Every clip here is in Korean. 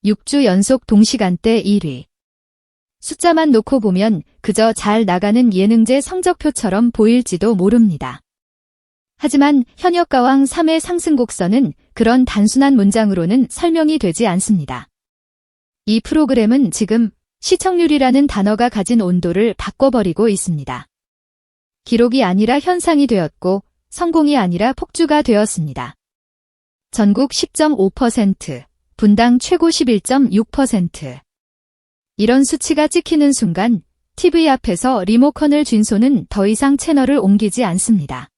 6주 연속 동시간대 1위. 숫자만 놓고 보면 그저 잘 나가는 예능제 성적표처럼 보일지도 모릅니다. 하지만 현역가왕 3의 상승곡선은 그런 단순한 문장으로는 설명이 되지 않습니다. 이 프로그램은 지금 시청률이라는 단어가 가진 온도를 바꿔버리고 있습니다. 기록이 아니라 현상이 되었고 성공이 아니라 폭주가 되었습니다. 전국 10.5%, 분당 최고 11.6%. 이런 수치가 찍히는 순간 TV 앞에서 리모컨을 쥔 손은 더 이상 채널을 옮기지 않습니다.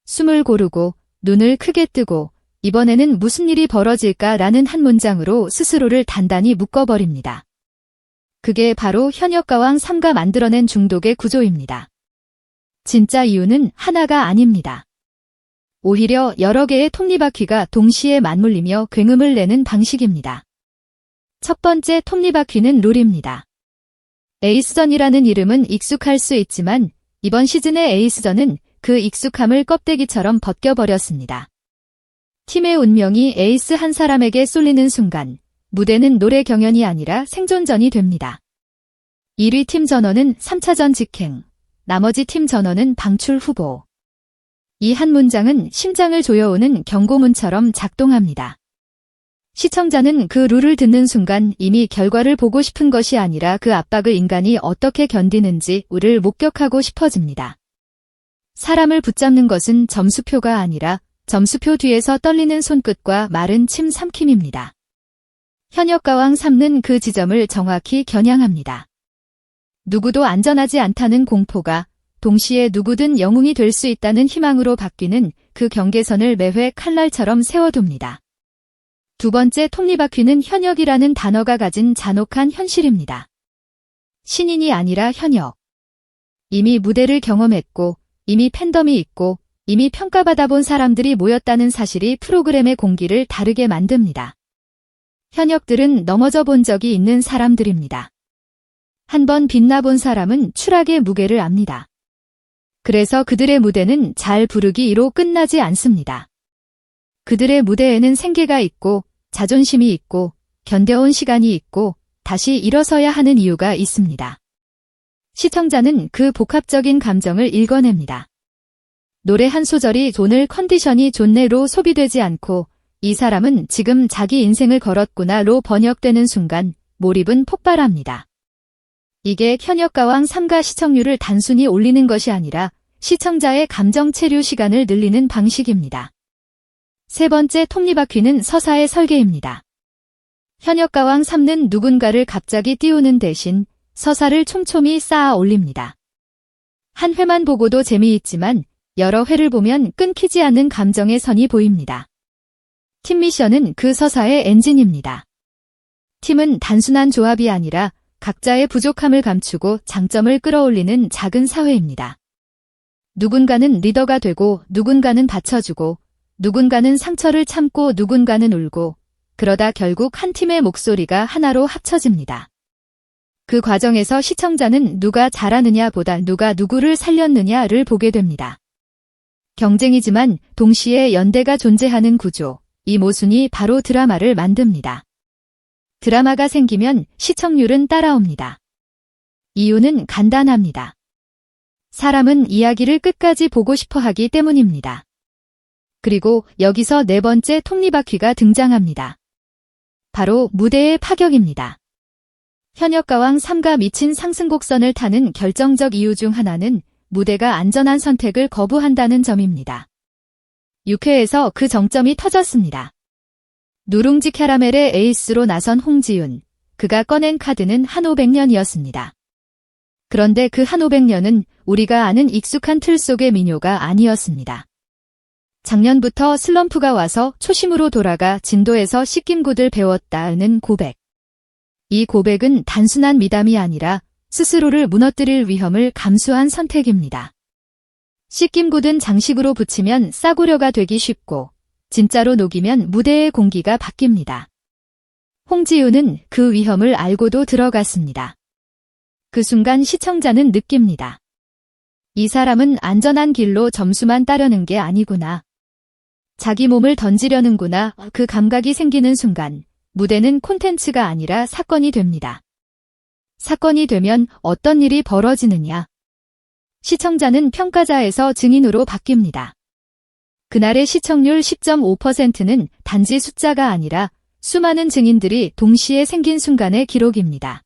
숨을 고르고 눈을 크게 뜨고 이번에는 무슨 일이 벌어질까라는 한 문장으로 스스로를 단단히 묶어버립니다. 그게 바로 현역가왕 3가 만들어낸 중독의 구조입니다. 진짜 이유는 하나가 아닙니다. 오히려 여러 개의 톱니바퀴가 동시에 맞물리며 굉음을 내는 방식입니다. 첫 번째 톱니바퀴는 룰입니다. 에이스전이라는 이름은 익숙할 수 있지만 이번 시즌의 에이스전은 그 익숙함을 껍데기처럼 벗겨버렸습니다. 팀의 운명이 에이스 한 사람에게 쏠리는 순간 무대는 노래 경연이 아니라 생존전이 됩니다. 1위 팀 전원은 3차전 직행, 나머지 팀 전원은 방출 후보. 이 한 문장은 심장을 조여오는 경고문처럼 작동합니다. 시청자는 그 룰을 듣는 순간 이미 결과를 보고 싶은 것이 아니라 그 압박을 인간이 어떻게 견디는지를 목격하고 싶어집니다. 사람을 붙잡는 것은 점수표가 아니라 점수표 뒤에서 떨리는 손끝과 마른 침 삼킴입니다. 현역가왕 3는 그 지점을 정확히 겨냥합니다. 누구도 안전하지 않다는 공포가 동시에 누구든 영웅이 될 수 있다는 희망으로 바뀌는 그 경계선을 매회 칼날처럼 세워둡니다. 두 번째 톱니바퀴는 현역이라는 단어가 가진 잔혹한 현실입니다. 신인이 아니라 현역. 이미 무대를 경험했고 이미 팬덤이 있고 이미 평가받아본 사람들이 모였다는 사실이 프로그램의 공기를 다르게 만듭니다. 현역들은 넘어져 본 적이 있는 사람들입니다. 한번 빛나본 사람은 추락의 무게를 압니다. 그래서 그들의 무대는 잘 부르기로 끝나지 않습니다. 그들의 무대에는 생계가 있고 자존심이 있고 견뎌온 시간이 있고 다시 일어서야 하는 이유가 있습니다. 시청자는 그 복합적인 감정을 읽어냅니다. 노래 한 소절이 오늘 컨디션이 좋네로 소비되지 않고 이 사람은 지금 자기 인생을 걸었구나로 번역되는 순간 몰입은 폭발합니다. 이게 현역가왕 3가 시청률을 단순히 올리는 것이 아니라 시청자의 감정 체류 시간을 늘리는 방식입니다. 세 번째 톱니바퀴는 서사의 설계입니다. 현역가왕 3는 누군가를 갑자기 띄우는 대신 서사를 촘촘히 쌓아 올립니다. 한 회만 보고도 재미있지만 여러 회를 보면 끊기지 않는 감정의 선이 보입니다. 팀 미션은 그 서사의 엔진입니다. 팀은 단순한 조합이 아니라 각자의 부족함을 감추고 장점을 끌어올리는 작은 사회입니다. 누군가는 리더가 되고 누군가는 받쳐주고 누군가는 상처를 참고 누군가는 울고 그러다 결국 한 팀의 목소리가 하나로 합쳐집니다. 그 과정에서 시청자는 누가 잘하느냐 보다 누가 누구를 살렸느냐를 보게 됩니다. 경쟁이지만 동시에 연대가 존재하는 구조, 이 모순이 바로 드라마를 만듭니다. 드라마가 생기면 시청률은 따라옵니다. 이유는 간단합니다. 사람은 이야기를 끝까지 보고 싶어 하기 때문입니다. 그리고 여기서 네 번째 톱니바퀴가 등장합니다. 바로 무대의 파격입니다. 현역가왕 3가 미친 상승곡선을 타는 결정적 이유 중 하나는 무대가 안전한 선택을 거부한다는 점입니다. 6회에서 그 정점이 터졌습니다. 누룽지 캐러멜의 에이스로 나선 홍지윤, 그가 꺼낸 카드는 한 500년이었습니다. 그런데 그 한 500년은 우리가 아는 익숙한 틀 속의 민요가 아니었습니다. 작년부터 슬럼프가 와서 초심으로 돌아가 진도에서 씻김굿을 배웠다는 고백. 이 고백은 단순한 미담이 아니라 스스로를 무너뜨릴 위험을 감수한 선택입니다. 씻김굿은 장식으로 붙이면 싸구려가 되기 쉽고 진짜로 녹이면 무대의 공기가 바뀝니다. 홍지윤은 그 위험을 알고도 들어갔습니다. 그 순간 시청자는 느낍니다. 이 사람은 안전한 길로 점수만 따려는 게 아니구나. 자기 몸을 던지려는구나. 그 감각이 생기는 순간 무대는 콘텐츠가 아니라 사건이 됩니다. 사건이 되면 어떤 일이 벌어지느냐? 시청자는 평가자에서 증인으로 바뀝니다. 그날의 시청률 10.5%는 단지 숫자가 아니라 수많은 증인들이 동시에 생긴 순간의 기록입니다.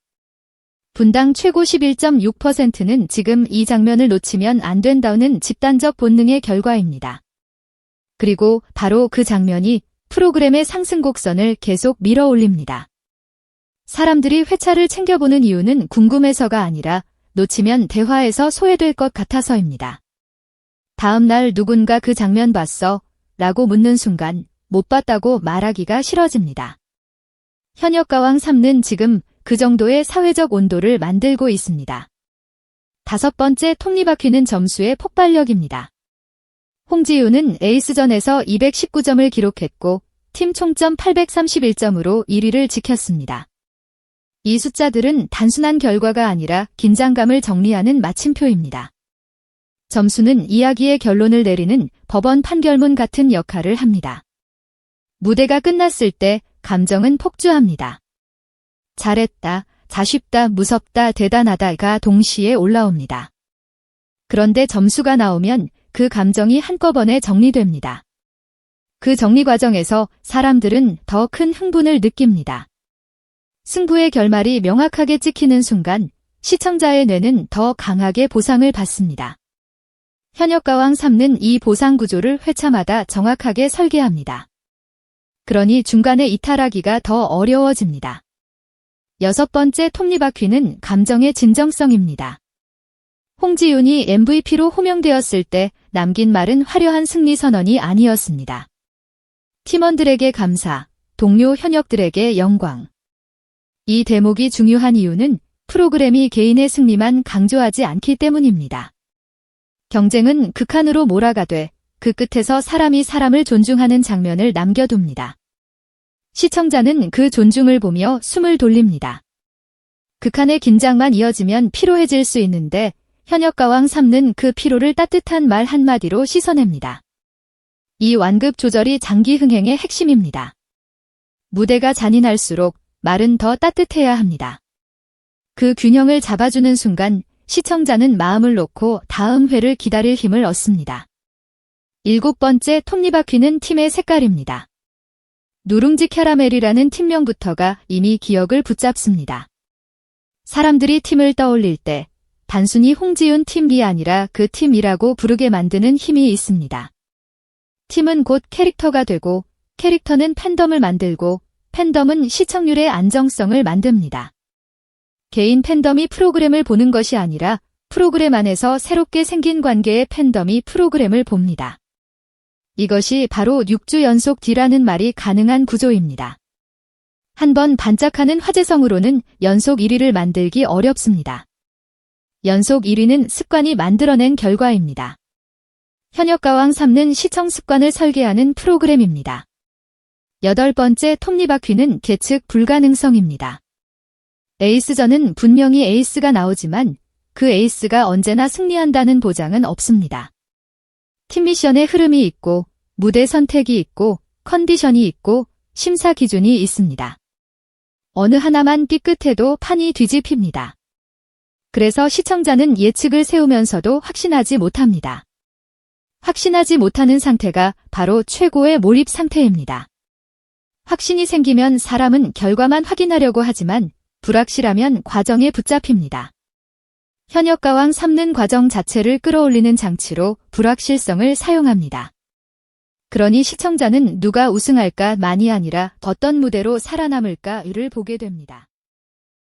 분당 최고 11.6%는 지금 이 장면을 놓치면 안 된다는 집단적 본능의 결과입니다. 그리고 바로 그 장면이 프로그램의 상승 곡선을 계속 밀어 올립니다. 사람들이 회차를 챙겨보는 이유는 궁금해서가 아니라 놓치면 대화에서 소외될 것 같아서입니다. 다음 날 누군가 그 장면 봤어? 라고 묻는 순간 못 봤다고 말하기가 싫어집니다. 현역가왕 3는 지금 그 정도의 사회적 온도를 만들고 있습니다. 5번째 톱니바퀴는 점수의 폭발력입니다. 홍지윤은 에이스전에서 219점을 기록했고 팀 총점 831점으로 1위를 지켰습니다. 이 숫자들은 단순한 결과가 아니라 긴장감을 정리하는 마침표입니다. 점수는 이야기의 결론을 내리는 법원 판결문 같은 역할을 합니다. 무대가 끝났을 때 감정은 폭주합니다. 잘했다, 아쉽다, 무섭다, 대단하다가 동시에 올라옵니다. 그런데 점수가 나오면 그 감정이 한꺼번에 정리됩니다. 그 정리 과정에서 사람들은 더 큰 흥분을 느낍니다. 승부의 결말이 명확하게 찍히는 순간 시청자의 뇌는 더 강하게 보상을 받습니다. 현역가왕 3는 이 보상 구조를 회차마다 정확하게 설계합니다. 그러니 중간에 이탈하기가 더 어려워집니다. 6번째 톱니바퀴는 감정의 진정성입니다. 홍지윤이 MVP로 호명되었을 때 남긴 말은 화려한 승리 선언이 아니었습니다. 팀원들에게 감사, 동료 현역들에게 영광. 이 대목이 중요한 이유는 프로그램이 개인의 승리만 강조하지 않기 때문입니다. 경쟁은 극한으로 몰아가되 그 끝에서 사람이 사람을 존중하는 장면을 남겨둡니다. 시청자는 그 존중을 보며 숨을 돌립니다. 극한의 긴장만 이어지면 피로해질 수 있는데 현역가왕 3는 그 피로를 따뜻한 말 한마디로 씻어냅니다. 이 완급 조절이 장기 흥행의 핵심입니다. 무대가 잔인할수록 말은 더 따뜻해야 합니다. 그 균형을 잡아주는 순간 시청자는 마음을 놓고 다음 회를 기다릴 힘을 얻습니다. 7번째 톱니바퀴는 팀의 색깔입니다. 누룽지 캐러멜이라는 팀명부터가 이미 기억을 붙잡습니다. 사람들이 팀을 떠올릴 때 단순히 홍지윤 팀이 아니라 그 팀이라고 부르게 만드는 힘이 있습니다. 팀은 곧 캐릭터가 되고 캐릭터는 팬덤을 만들고 팬덤은 시청률의 안정성을 만듭니다. 개인 팬덤이 프로그램을 보는 것이 아니라 프로그램 안에서 새롭게 생긴 관계의 팬덤이 프로그램을 봅니다. 이것이 바로 6주 연속 D라는 말이 가능한 구조입니다. 한번 반짝하는 화제성으로는 연속 1위를 만들기 어렵습니다. 연속 1위는 습관이 만들어낸 결과입니다. 현역가왕 3는 시청 습관을 설계하는 프로그램입니다. 8번째 톱니바퀴는 계측 불가능성입니다. 에이스전은 분명히 에이스가 나오지만 그 에이스가 언제나 승리한다는 보장은 없습니다. 팀 미션의 흐름이 있고 무대 선택이 있고 컨디션이 있고 심사 기준이 있습니다. 어느 하나만 삐끗해도 판이 뒤집힙니다. 그래서 시청자는 예측을 세우면서도 확신하지 못합니다. 확신하지 못하는 상태가 바로 최고의 몰입 상태입니다. 확신이 생기면 사람은 결과만 확인하려고 하지만 불확실하면 과정에 붙잡힙니다. 현역가왕 3는 과정 자체를 끌어올리는 장치로 불확실성을 사용합니다. 그러니 시청자는 누가 우승할까 만이 아니라 어떤 무대로 살아남을까를 보게 됩니다.